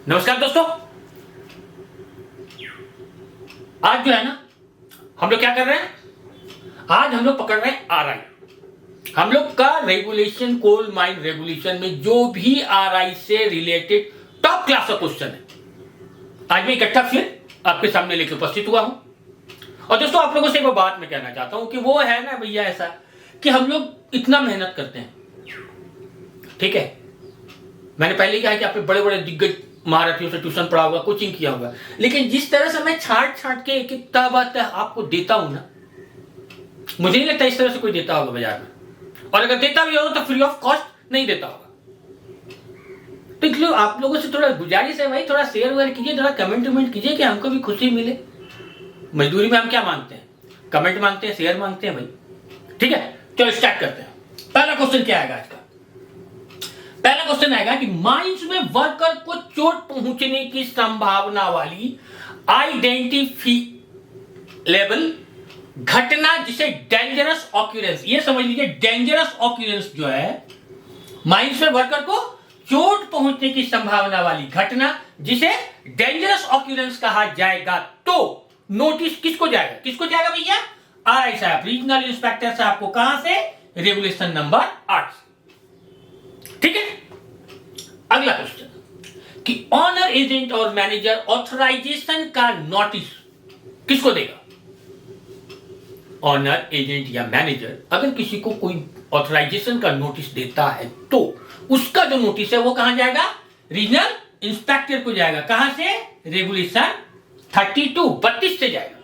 नमस्कार दोस्तों। आज जो है ना हम लोग क्या कर रहे हैं, आज हम लोग पकड़ रहे हैं आरआई। हम लोग का रेगुलेशन, कोल माइन रेगुलेशन में जो भी आरआई से रिलेटेड टॉप क्लास का क्वेश्चन है, आज मैं इकट्ठा फिर आपके सामने लेकर उपस्थित हुआ हूं। और दोस्तों आप लोगों से एक बात मैं कहना चाहता हूं कि वो है ना भैया ऐसा कि हम लोग इतना मेहनत करते हैं, ठीक है। मैंने पहले कहा कि आपने बड़े बड़े दिग्गज महारथियों से ट्यूशन पढ़ा होगा, कोचिंग किया होगा, लेकिन जिस तरह से मैं छाट छाट के एक एक बात आपको देता हूं ना, मुझे नहीं लगता इस तरह से कोई देता होगा बाजार में। और अगर देता भी हो तो फ्री ऑफ कॉस्ट नहीं देता होगा। तो इसलिए आप लोगों से थोड़ा गुजारिश है भाई, थोड़ा शेयर वेयर कीजिए, थोड़ा कमेंट वमेंट कीजिए कि हमको भी खुशी मिले। मजदूरी में हम क्या मांगते हैं? कमेंट मांगते हैं, शेयर मांगते हैं भाई, ठीक है। चलो स्टार्ट करते हैं। पहला क्वेश्चन क्या आएगा आज का? पहला क्वेश्चन आएगा कि माइंस में वर्कर को चोट पहुंचने की संभावना वाली आइडेंटिफिएबल घटना जिसे डेंजरस ऑक्यूरेंस, ये समझ लीजिए डेंजरस ऑक्यूरेंस जो है, माइंस में वर्कर को चोट पहुंचने की संभावना वाली घटना जिसे डेंजरस ऑक्यूरेंस कहा जाएगा, तो नोटिस किसको जाएगा? किसको जाएगा भैया? आरआई साहब, रीजनल इंस्पेक्टर साहब को। कहां से? रेगुलेशन नंबर 8 से, ठीक है। अगला क्वेश्चन कि ऑनर एजेंट और मैनेजर ऑथराइजेशन का नोटिस किसको देगा? ऑनर एजेंट या मैनेजर अगर किसी को कोई ऑथराइजेशन का नोटिस देता है तो उसका जो नोटिस है वो कहां जाएगा? रीजनल इंस्पेक्टर को जाएगा। कहां से? रेगुलेशन 32 से जाएगा।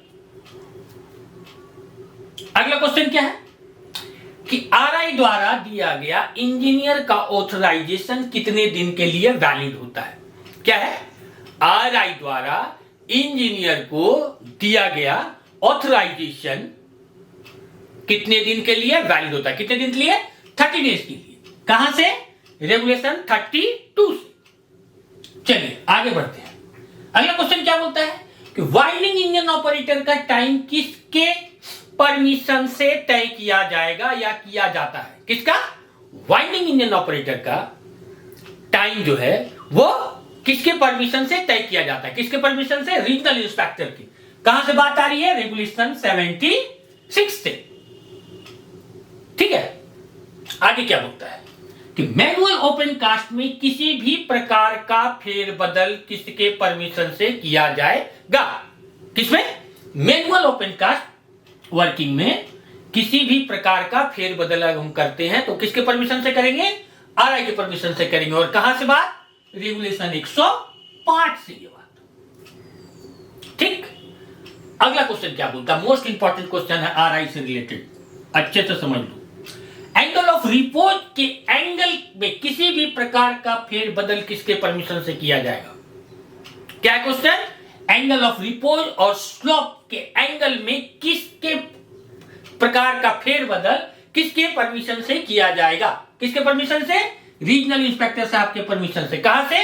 अगला क्वेश्चन क्या है कि आरआई द्वारा दिया गया इंजीनियर का ऑथराइजेशन कितने दिन के लिए वैलिड होता है? क्या है? आरआई द्वारा इंजीनियर को दिया गया ऑथराइजेशन कितने दिन के लिए वैलिड होता है? कितने दिन के लिए? 30 डेज के लिए। कहां से? रेगुलेशन 32 से। चलिए आगे बढ़ते हैं। अगला क्वेश्चन क्या बोलता है कि वाइंडिंग इंजन ऑपरेटर का टाइम किसके परमिशन से तय किया जाएगा या किया जाता है? किसका? वाइंडिंग इंजन ऑपरेटर का टाइम जो है वो किसके परमिशन से तय किया जाता है? किसके परमिशन से? रीजनल इंस्पेक्टर की। कहां से बात आ रही है? रेगुलेशन 76 से, ठीक है। आगे क्या बोलता है कि मैनुअल ओपन कास्ट में किसी भी प्रकार का फेरबदल किसके परमिशन से किया जाएगा? किसमें? मैनुअल ओपन कास्ट वर्किंग में किसी भी प्रकार का फेरबदल हम करते हैं तो किसके परमिशन से करेंगे? आरआई के परमिशन से करेंगे। और कहां से बात? रेगुलेशन 105 से ये बात, ठीक। अगला क्वेश्चन क्या बोलता है? मोस्ट इंपॉर्टेंट क्वेश्चन है आरआई से रिलेटेड, अच्छे से समझ लो। एंगल ऑफ रिपोज के एंगल में किसी भी प्रकार का फेरबदल किसके परमिशन से किया जाएगा? क्या है क्वेश्चन? एंगल ऑफ रिपोज और स्लोप के एंगल में किसके प्रकार का फेरबदल किसके परमिशन से किया जाएगा? किसके परमिशन से? रीजनल इंस्पेक्टर साहब के परमिशन से। कहां से?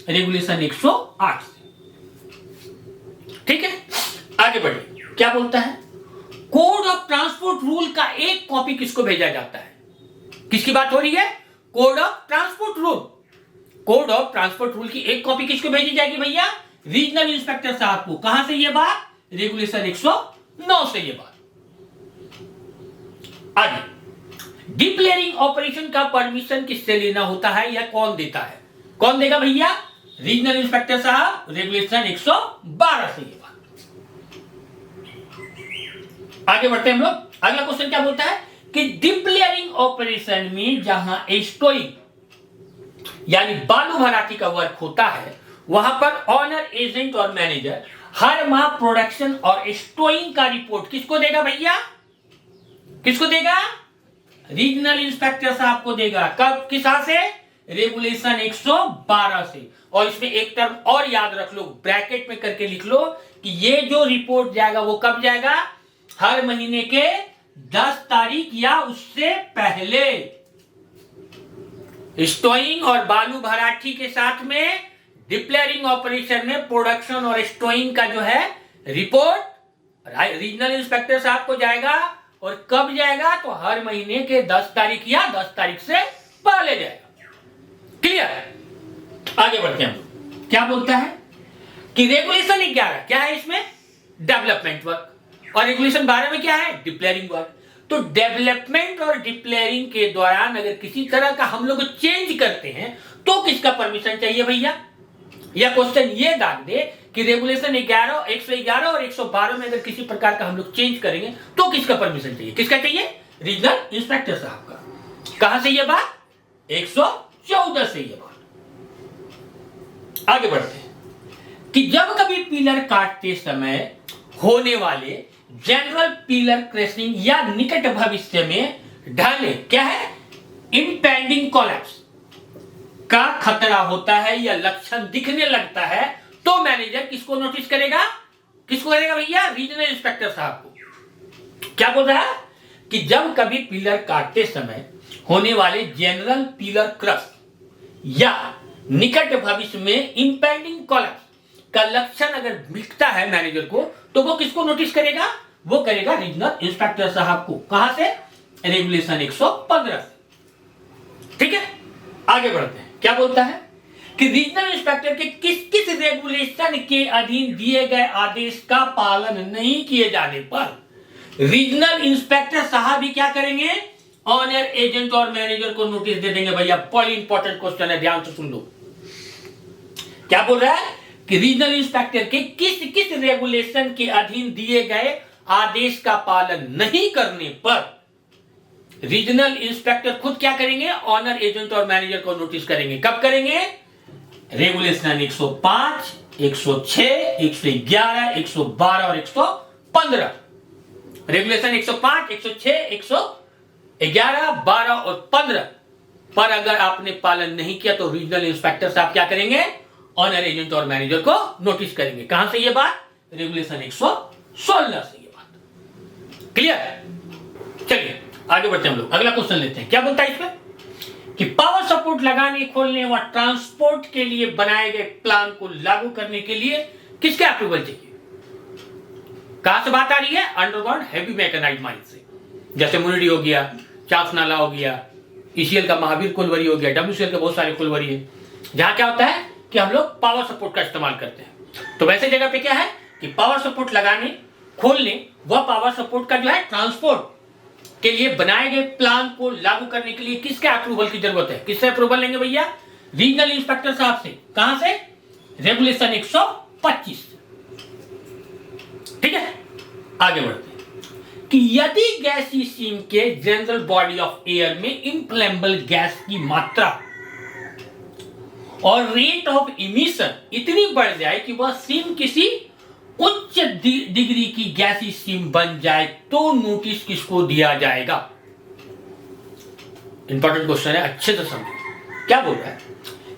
रेगुलेशन 108 से, ठीक है। आगे बढ़िए। क्या बोलता है? कोड ऑफ ट्रांसपोर्ट रूल का एक कॉपी किसको भेजा जाता है? किसकी बात हो रही है? Code of transport rule. Code of transport rule की एक कॉपी किसको भेजी जाएगी भैया? रीजनल इंस्पेक्टर साहब को। कहां से ये बात? रेगुलेशन 109 से ये बात। आगे, डिप्लेयरिंग ऑपरेशन का परमिशन किससे लेना होता है या कौन देता है? कौन देगा भैया? रीजनल इंस्पेक्टर साहब, रेगुलेशन 112 से ये बात। आगे बढ़ते हैं हम लोग। अगला क्वेश्चन क्या बोलता है कि डिप्लेयरिंग ऑपरेशन में जहां स्टोइंग यानी बालू भराटी का वर्क होता है वहां पर ऑनर एजेंट और मैनेजर हर माह प्रोडक्शन और स्टोइंग का रिपोर्ट किसको देगा भैया? किसको देगा? रीजनल इंस्पेक्टर साहब को देगा। कब? किस से? रेगुलेशन 112 से। और इसमें एक टर्म और याद रख लो, ब्रैकेट में करके लिख लो कि ये जो रिपोर्ट जाएगा वो कब जाएगा? हर महीने के 10 तारीख या उससे पहले। स्टोइंग और बालू भराठी के साथ में डिप्लेयरिंग ऑपरेशन में प्रोडक्शन और स्टोइंग का जो है रिपोर्ट रीजनल इंस्पेक्टर साहब को जाएगा। और कब जाएगा? तो हर महीने के 10 तारीख या 10 तारीख से पहले जाएगा। क्लियर? आगे बढ़ते हैं। क्या बोलता है कि रेगुलेशन 11 क्या है इसमें, डेवलपमेंट वर्क, और रेगुलेशन 12 में क्या है, डिप्लेयरिंग वर्क। तो डेवलपमेंट और डिप्लेयरिंग के दौरान अगर किसी तरह का हम लोग चेंज करते हैं तो किसका परमिशन चाहिए भैया, या क्वेश्चन ये डाल दे कि रेगुलेशन 11, 111 और 112 में अगर किसी प्रकार का हम लोग चेंज करेंगे तो किसका परमिशन चाहिए, किसका चाहिए, रीजनल इंस्पेक्टर साहब का। कहां से ये बात, 114 से ये बात। आगे बढ़ते हैं कि जब कभी पिलर काटते समय होने वाले जनरल पिलर क्रैशिंग या निकट भविष्य में ढलने, क्या है, इंपेंडिंग कोलैप्स का खतरा होता है या लक्षण दिखने लगता है तो मैनेजर किसको नोटिस करेगा, किसको करेगा भैया, रीजनल इंस्पेक्टर साहब को। क्या बोल रहा है कि जब कभी पिलर काटते समय होने वाले जनरल पिलर क्रश या निकट भविष्य में इंपेंडिंग कोलैप्स का लक्षण अगर दिखता है मैनेजर को तो वो किसको नोटिस करेगा, वो करेगा रीजनल इंस्पेक्टर साहब को। कहां से, रेगुलेशन 115 से। ठीक है, आगे बढ़ते हैं। क्या बोलता है कि रीजनल इंस्पेक्टर के किस किस रेगुलेशन के अधीन दिए गए आदेश का पालन नहीं किए जाने पर रीजनल इंस्पेक्टर साहब भी क्या करेंगे, ऑनर एजेंट और मैनेजर को नोटिस दे देंगे। भैया बड़ी इंपॉर्टेंट क्वेश्चन है, ध्यान से सुन लो। क्या बोल रहा है कि रीजनल इंस्पेक्टर के किस किस रेगुलेशन के अधीन दिए गए आदेश का पालन नहीं करने पर रीजनल इंस्पेक्टर खुद क्या करेंगे, ऑनर एजेंट और मैनेजर को नोटिस करेंगे। कब करेंगे, रेगुलेशन 105, 106, 111, 112 और 115। रेगुलेशन 105, 106, 111, 12 और 15 पर अगर आपने पालन नहीं किया तो रीजनल इंस्पेक्टर साहब क्या करेंगे, ऑनर एजेंट और मैनेजर को नोटिस करेंगे। कहां से ये बात, रेगुलेशन 116 से ये बात। क्लियर है, चलिए आगे बढ़ते हैं हम लोग, अगला क्वेश्चन लेते हैं। क्या बोलता है इसमें कि पावर सपोर्ट लगाने, खोलने व ट्रांसपोर्ट के लिए बनाए गए प्लान को लागू करने के लिए किसके अप्रूवल चाहिए। कहां से बात आ रही है, अंडरग्राउंड हैवी मैकेनाइज्ड माइन से, जैसे मुनिडी हो गया, चाफ नाला हो गया, ईसीएल का महावीर कुलवरी हो गया, डब्ल्यूसीएल के बहुत सारे कुलवरी है, जहां क्या होता है कि हम लोग पावर सपोर्ट का इस्तेमाल करते हैं। तो वैसे जगह पे क्या है कि पावर सपोर्ट लगाने, खोलने व पावर सपोर्ट का जो है ट्रांसपोर्ट के लिए बनाए गए प्लान को लागू करने के लिए किसके अप्रूवल की जरूरत है, किससे अप्रूवल लेंगे भैया, रीजनल इंस्पेक्टर साहब से। कहां से, रेगुलेशन 125। ठीक है, आगे बढ़ते हैं कि यदि गैसीय सीम के जनरल बॉडी ऑफ एयर में इनफ्लेमेबल गैस की मात्रा और रेट ऑफ इमिशन इतनी बढ़ जाए कि वह सीम किसी उच्च डिग्री की गैसीय सीम बन जाए तो नोटिस किसको दिया जाएगा। इंपॉर्टेंट क्वेश्चन है, अच्छे से समझो। क्या बोल रहा है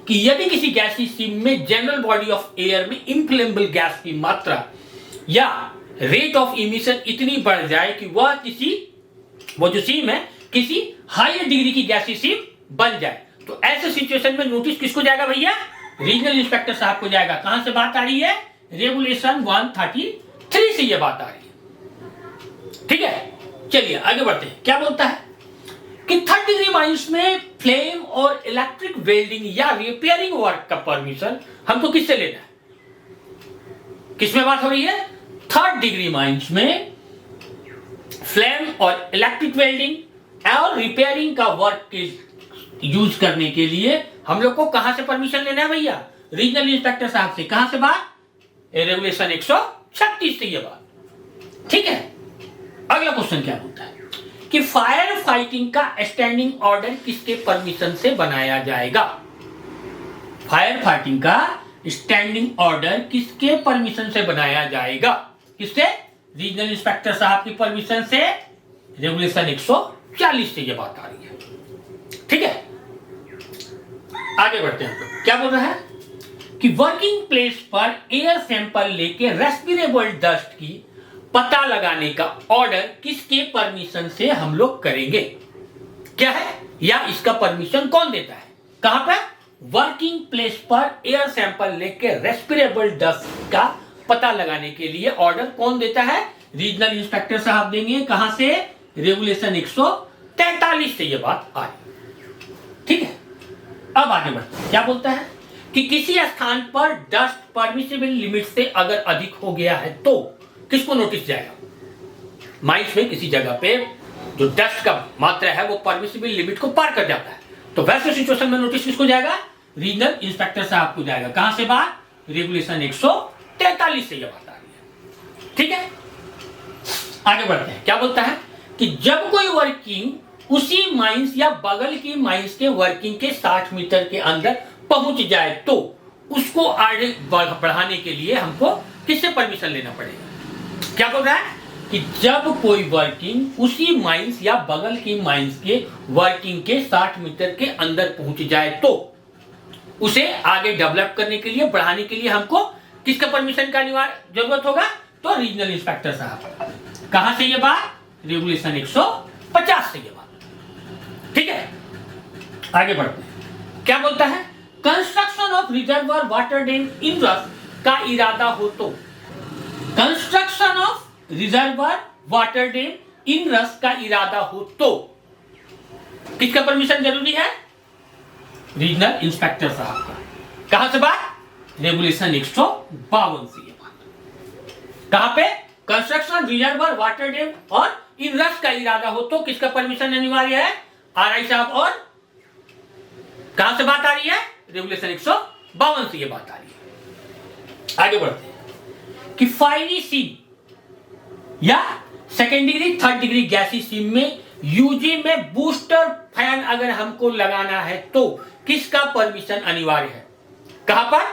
कि यदि किसी गैसीय सीम में जनरल बॉडी ऑफ एयर में इनफ्लेमेबल गैस की मात्रा या रेट ऑफ इमिशन इतनी बढ़ जाए कि वह किसी, वो जो सीम है किसी हाई डिग्री की गैसीय सीम बन जाए, तो ऐसे सिचुएशन में नोटिस किसको जाएगा भैया, रीजनल इंस्पेक्टर साहब को जाएगा। कहां से बात आ रही है, रेगुलेशन 133 से ये बात आ रही है। ठीक है, चलिए आगे बढ़ते हैं। क्या बोलता है कि 3rd डिग्री माइंस में फ्लेम और इलेक्ट्रिक वेल्डिंग या रिपेयरिंग वर्क का परमिशन हमको किससे लेना है, किसमें बात हो रही है, 3rd डिग्री माइंस में फ्लेम और इलेक्ट्रिक वेल्डिंग और रिपेयरिंग का वर्क के यूज करने के लिए हम लोग को कहां से परमिशन लेना है भैया, रीजनल इंस्पेक्टर साहब से। कहां से बात, रेगुलेशन 136 से ये बात। ठीक है, अगला क्वेश्चन क्या बोलता है कि फायर फाइटिंग का स्टैंडिंग ऑर्डर किसके परमिशन से बनाया जाएगा। फायर फाइटिंग का स्टैंडिंग ऑर्डर किसके परमिशन से बनाया जाएगा, किससे, रीजनल इंस्पेक्टर साहब की परमिशन से। रेगुलेशन 140 से ये बात आ रही है। ठीक है, आगे बढ़ते हैं। क्या बोल रहा है कि वर्किंग प्लेस पर एयर सैंपल लेके रेस्पिरेबल डस्ट की पता लगाने का ऑर्डर किसके परमिशन से हम लोग करेंगे, क्या है, या इसका परमिशन कौन देता है। कहां पर, वर्किंग प्लेस पर एयर सैंपल लेके रेस्पिरेबल डस्ट का पता लगाने के लिए ऑर्डर कौन देता है, रीजनल इंस्पेक्टर साहब देंगे। कहां से, रेगुलेशन 143 से यह बात आई। ठीक है, अब आगे बढ़ते हैं। क्या बोलता है कि किसी स्थान पर डस्ट परमिसिबल लिमिट से अगर अधिक हो गया है तो किसको नोटिस जाएगा? माइंस में किसी जगह पे जो डस्ट का मात्रा है वो परमिसिबल लिमिट को पार कर जाता है, तो वैसे सिचुएशन में नोटिस किसको जाएगा? रीजनल इंस्पेक्टर साहब को जाएगा। कहां से बात? रेगुलेशन 143 से ये बात आ रही है। ठीक है, आगे बढ़ते हैं। क्या बोलता है कि जब कोई वर्किंग उसी माइंस या बगल की माइंस के वर्किंग के 60 मीटर के अंदर पहुंच जाए तो उसको आगे बढ़ाने के लिए हमको किससे परमिशन लेना पड़ेगा? क्या बोल रहा है कि जब कोई वर्किंग उसी माइंस या बगल की माइंस के वर्किंग के 60 मीटर के अंदर पहुंच जाए तो उसे आगे डेवलप करने के लिए, बढ़ाने के लिए हमको किसका परमिशन का जरूरत होगा? तो रीजनल इंस्पेक्टर साहब। कहां से ये बात? रेगुलेशन 150 से ये बात। ठीक है, आगे बढ़ते हैं। क्या बोलता है? Construction of reservoir water dam in रस का इरादा हो तो, construction of reservoir water dam in रस का इरादा हो तो किसका परमिशन जरूरी है? रीजनल इंस्पेक्टर साहब का। कहां से बात? रेगुलेशन 152 से ये बात। कहां पे? कंस्ट्रक्शन रिजर्वर वाटर डैम और इन रस का इरादा हो तो किसका परमिशन अनिवार्य है? आरआई साहब। और कहां से बात आ रही है? रेगुलेशन 152 से ये बात आ रही है। आगे बढ़ते हैं कि फायरी सीम या सेकेंड डिग्री, थर्ड डिग्री गैसी सीम में यूजी में बूस्टर फैन अगर हमको लगाना है तो किसका परमिशन अनिवार्य है? कहां पर?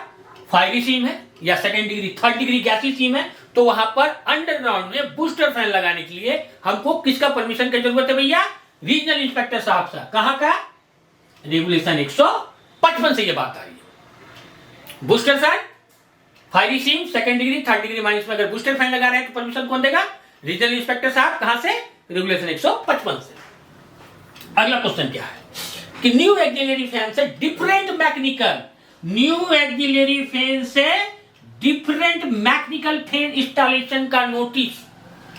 फायरी सीम है या सेकेंड डिग्री, थर्ड डिग्री गैसी सीम है, तो वहां पर अंडरग्राउंड में बूस्टर फैन लगाने के लिए हमको किसका परमिशन की जरूरत है भैया? रीजनल इंस्पेक्टर साहब से। कहां का? रेगुलेशन 155 से ये बात आ रही है। Booster fan, fiery seam, second degree, third degree minus में अगर बूस्टर फैन लगा रहे हैं तो परमिशन कौन देगा? रीजनल इंस्पेक्टर साहब। कहां से? रेगुलेशन 155 से। अगला क्वेश्चन क्या है कि न्यू एक्सिलरी फैन से different mechanical, new axillary fan से डिफरेंट मैकेनिकल फैन इंस्टॉलेशन का नोटिस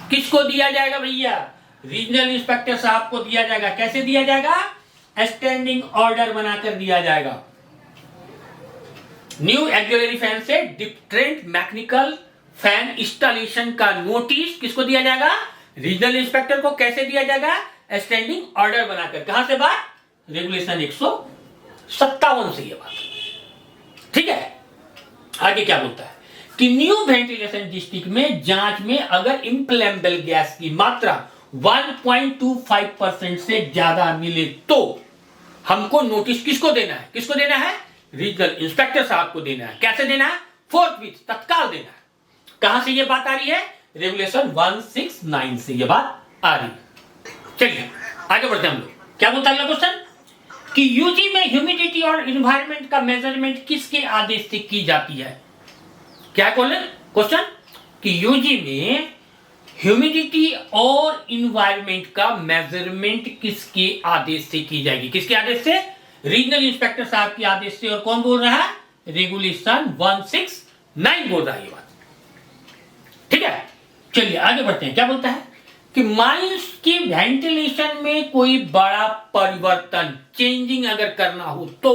किसको दिया जाएगा भैया? रीजनल इंस्पेक्टर साहब को दिया जाएगा। कैसे दिया जाएगा? स्टैंडिंग ऑर्डर बनाकर दिया जाएगा। न्यू एक्सिलरी फैन से डिफरेंट मैकेनिकल फैन इंस्टॉलेशन का नोटिस किसको दिया जाएगा? रीजनल इंस्पेक्टर को। कैसे दिया जाएगा? स्टैंडिंग ऑर्डर बनाकर। कहां से बात? रेगुलेशन 157 से ये बात। ठीक है, आगे क्या बोलता है कि न्यू वेंटिलेशन डिस्ट्रिक्ट में जांच में अगर इम्प्लेमेबल गैस की मात्रा 1.25% से ज्यादा मिले तो हमको नोटिस किसको देना है? किसको देना है? रीजनल इंस्पेक्टर साहब को देना है। कैसे देना है? फोर्थविथ, तत्काल देना है। कहां से ये बात आ रही है? रेगुलेशन 169 से ये बात आ रही है। चलिए आगे बढ़ते हैं हम लोग। क्या बोलता है अगला क्वेश्चन कि यूजी में ह्यूमिडिटी और एनवायरनमेंट का मेजरमेंट किसके आदेश से की जाती है? क्या क्वेश्चन कि यूजी में ह्यूमिडिटी और एनवायरनमेंट का मेजरमेंट किसके आदेश से की जाएगी? किसके आदेश से? रीजनल इंस्पेक्टर साहब के आदेश से। और कौन बोल रहा है? रेगुलेशन 169 बोल रहा है ये बात। ठीक है, चलिए आगे बढ़ते हैं। क्या बोलता है कि माइंस की वेंटिलेशन में कोई बड़ा परिवर्तन, चेंजिंग अगर करना हो तो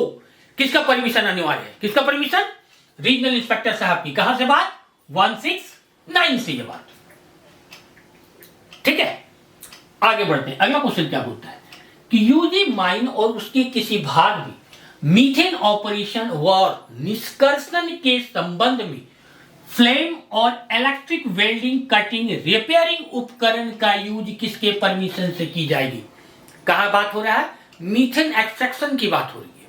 किसका परमिशन अनिवार्य है? किसका परमिशन? रीजनल इंस्पेक्टर साहब की। कहां से बात? 169 से ये बात। ठीक है, आगे बढ़ते हैं। अगला क्वेश्चन क्या बोलता है कि यूजी माइन और उसके किसी भाग में मीथेन ऑपरेशन और निष्कर्षण के संबंध में फ्लेम और इलेक्ट्रिक वेल्डिंग, कटिंग, रिपेयरिंग उपकरण का यूज किसके परमिशन से की जाएगी? कहां बात हो रहा है? मीथेन एक्सट्रैक्शन की बात हो रही है।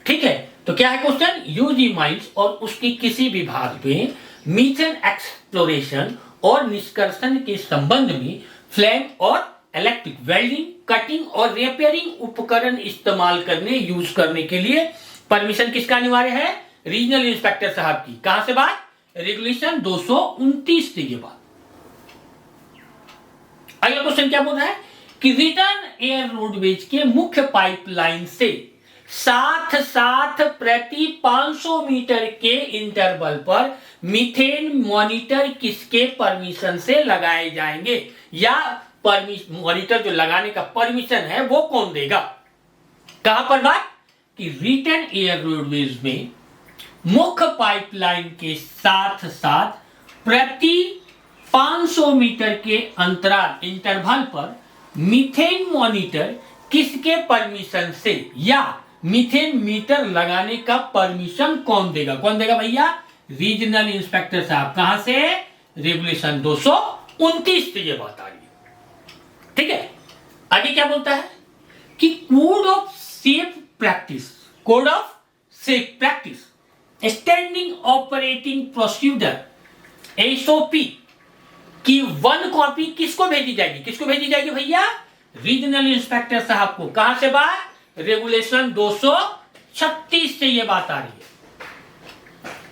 ठीक है, तो क्या है क्वेश्चन? यूजी माइंस और उसके किसी भी भाग में मीथेन एक्सप्लोरेशन और निष्कर्षण के संबंध में फ्लेम और इलेक्ट्रिक वेल्डिंग, कटिंग और रिपेयरिंग उपकरण इस्तेमाल करने, यूज करने के लिए परमिशन किसका अनिवार्य है? रीजनल इंस्पेक्टर साहब की। कहां से बात? रेगुलेशन 229 से ये बात। अगला क्वेश्चन क्या बोल रहा है कि रिटर्न एयर रोडवेज के मुख्य पाइपलाइन से साथ साथ प्रति 500 मीटर के इंटरवल पर मीथेन मॉनिटर किसके परमिशन से लगाए जाएंगे? या मॉनिटर जो लगाने का परमिशन है वो कौन देगा? कहां पर बात? कि रिटर्न एयर रोडवेज में मुख्य पाइपलाइन के साथ साथ प्रति 500 मीटर के अंतराल इंटरवल पर मीथेन मॉनिटर किसके परमिशन से या मीथेन मीटर लगाने का परमिशन कौन देगा भैया? रीजनल इंस्पेक्टर साहब। कहां से? रेगुलेशन 229 से ये बात आ रही है। ठीक है, आगे क्या बोलता है कि code of safe practice standing operating procedure SOP की 1 कॉपी किसको भेजी जाएगी भैया? रीजनल इंस्पेक्टर साहब को। कहां से बात? रेगुलेशन 236 से ये बात आ रही है।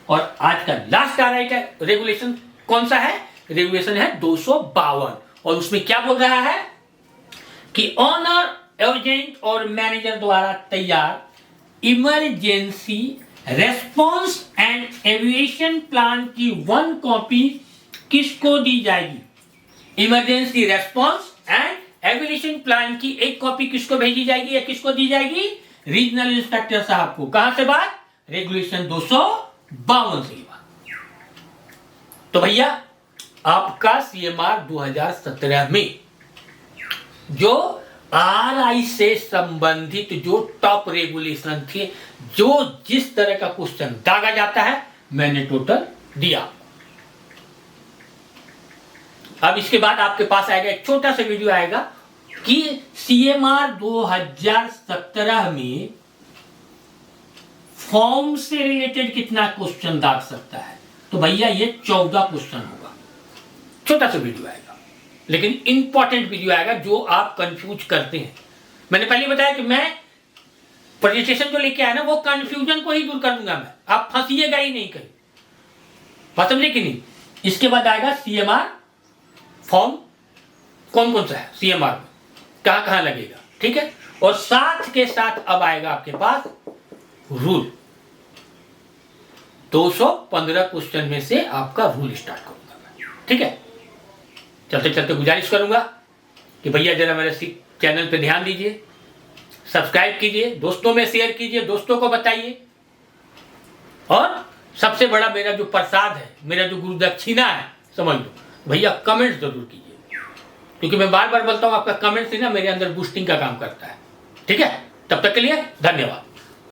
और आज का लास्ट आ रहा है रेगुलेशन कौन सा है? रेगुलेशन है 252 और उसमें क्या बोल रहा है कि ऑनर एजेंट और मैनेजर द्वारा तैयार emergency response and aviation plan की 1 कॉपी किसको दी जाएगी? Emergency response and aviation plan की 1 कॉपी किसको भेजी जाएगी या किसको दी जाएगी? रीजनल इंस्पेक्टर साहब को। कहां से बात? रेगुलेशन 252 से बात। तो भैया आपका सीएमआर 2017 में जो आरआई से संबंधित जो टॉप रेगुलेशन थे, जो जिस तरह का क्वेश्चन दागा जाता है, मैंने टोटल दिया। अब इसके बाद आपके पास आएगा एक छोटा सा वीडियो आएगा कि सीएमआर 2017 में फॉर्म से रिलेटेड कितना क्वेश्चन दाग सकता है। तो भैया ये 14 क्वेश्चन होगा। छोटा सा वीडियो आएगा लेकिन इंपॉर्टेंट वीडियो आएगा जो आप कंफ्यूज करते हैं। मैंने पहले बताया कि मैं प्रेजेंटेशन जो लेके आया ना, वो कंफ्यूजन को ही दूर कर दूंगा मैं, आप फंसिएगा ही नहीं कहीं। बात समझे कि नहीं? इसके बाद आएगा सीएमआर फॉर्म कौन कौन सा है, सीएमआर में कहां कहां लगेगा, ठीक है। और साथ के साथ अब आएगा आपके पास रूल। 215 क्वेश्चन में से आपका रूल स्टार्ट करूंगा मैं, ठीक है। चलते चलते गुजारिश करूंगा कि भैया जरा मेरे चैनल पे ध्यान दीजिए, सब्सक्राइब कीजिए, दोस्तों में शेयर कीजिए, दोस्तों को बताइए। और सबसे बड़ा मेरा जो प्रसाद है, मेरा जो गुरु दक्षिणा है, समझ लो भैया, कमेंट्स जरूर कीजिए, क्योंकि मैं बार बार बोलता हूं आपका कमेंट्स ही ना मेरे अंदर बूस्टिंग का काम करता है, ठीक है। तब तक के लिए धन्यवाद।